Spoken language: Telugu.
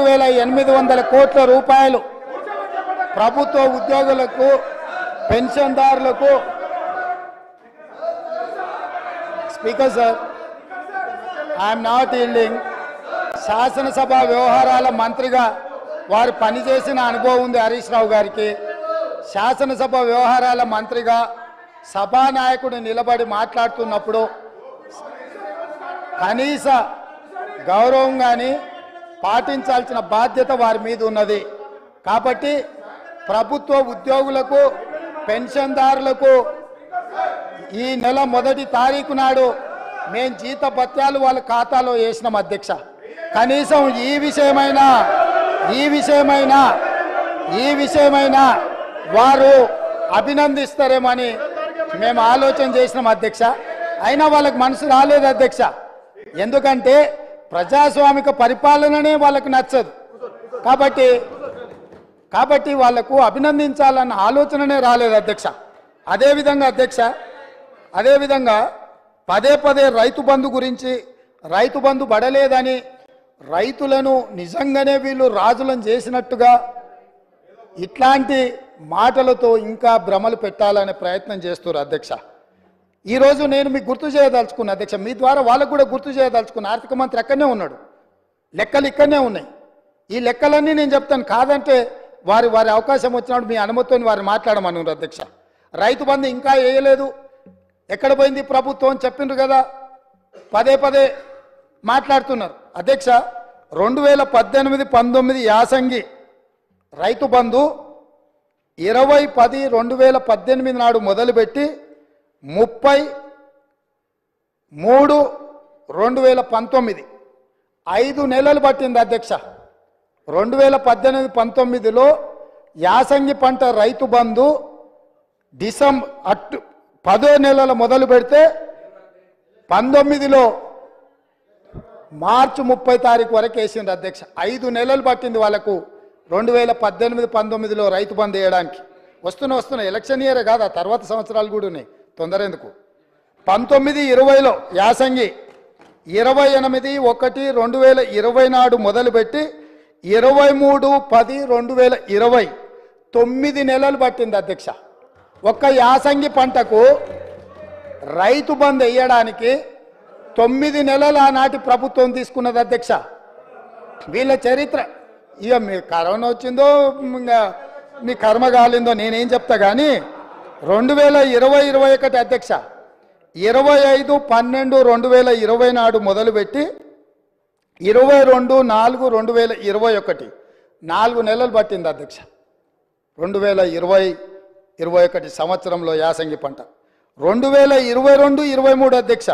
4,800 కోట్ల రూపాయలు ప్రభుత్వ ఉద్యోగులకు పెన్షన్దారులకు speaker sir I'm not yielding శాసనసభ వ్యవహారాల మంత్రిగా వారు పనిచేసిన అనుభవం ఉంది హరీష్ రావు గారికి. శాసనసభ వ్యవహారాల మంత్రిగా సభానాయకుడు నిలబడి మాట్లాడుతున్నప్పుడు కనీస గౌరవం కానీ పాటించాల్సిన బాధ్యత వారి మీద ఉన్నది. కాబట్టి ప్రభుత్వ ఉద్యోగులకు పెన్షన్దారులకు ఈ నెల 1వ తారీఖు నాడు మేము జీత భత్యాలు వాళ్ళ ఖాతాలో వేసినాం అధ్యక్ష. కనీసం ఈ విషయమైనా వారు అభినందిస్తారేమని మేము ఆలోచన చేసినాం అధ్యక్ష. అయినా వాళ్ళకి మనసు రాలేదు అధ్యక్ష. ఎందుకంటే ప్రజాస్వామిక పరిపాలననే వాళ్ళకు నచ్చదు. కాబట్టి వాళ్లకు అభినందించాలన్న ఆలోచననే రాలేదు అధ్యక్ష. అదేవిధంగా పదే రైతు బంధు గురించి, రైతు బంధు పడలేదని, రైతులను నిజంగానే వీళ్ళు రాజులను చేసినట్టుగా ఇట్లాంటి మాటలతో ఇంకా భ్రమలు పెట్టాలనే ప్రయత్నం చేస్తున్నారు అధ్యక్ష. ఈరోజు నేను మీకు గుర్తు చేయదలుచుకున్నా అధ్యక్ష, మీ ద్వారా వాళ్ళకు కూడా గుర్తు చేయదలుచుకున్నా. ఆర్థిక మంత్రి ఎక్కడనే ఉన్నాడు, లెక్కలు ఇక్కడనే ఉన్నాయి. ఈ లెక్కలన్నీ నేను చెప్తాను, కాదంటే వారి అవకాశం వచ్చినప్పుడు మీ అనుమతితో వారు మాట్లాడమన్నారు అధ్యక్ష. రైతు బంధు ఇంకా వేయలేదు, ఎక్కడ పోయింది ప్రభుత్వం అని చెప్పిండ్రు కదా, పదే మాట్లాడుతున్నారు అధ్యక్ష. 2018-19 యాసంగి రైతు బంధు 20-10-2018 నాడు మొదలుపెట్టి 30-3-2019 5 నెలలు పట్టింది అధ్యక్ష. 2018-19లో యాసంగి పంట రైతు బంధు డిసెంబర్ 10 నెలలు మొదలు పెడితే 19లో మార్చి 30 తారీఖు వరకు వేసింది అధ్యక్ష. 5 నెలలు పట్టింది వాళ్ళకు 2018-19లో రైతు బంధు వేయడానికి. వస్తున్న ఎలక్షన్ ఇయరే కాదు, ఆ తర్వాత సంవత్సరాలు కూడా ఉన్నాయి, తొందర ఎందుకు. 19-20లో యాసంగి 28-1-2020 నాడు మొదలుపెట్టి 23-10-2020 9 నెలలు పట్టింది అధ్యక్ష. ఒక్క యాసంగి పంటకు రైతు బంధు వేయడానికి 9 నెలలు ఆనాటి ప్రభుత్వం తీసుకున్నది అధ్యక్ష. వీళ్ళ చరిత్ర ఇక మీ కరోనా వచ్చిందో ఇంకా మీ కర్మ కాలిందో నేనేం చెప్తా కానీ 2020-21 అధ్యక్ష 25-12-2020 నాడు మొదలుపెట్టి 22-4-2021 4 నెలలు పట్టింది అధ్యక్ష. 2020-21 సంవత్సరంలో యాసంగి పంట 2022-23 అధ్యక్ష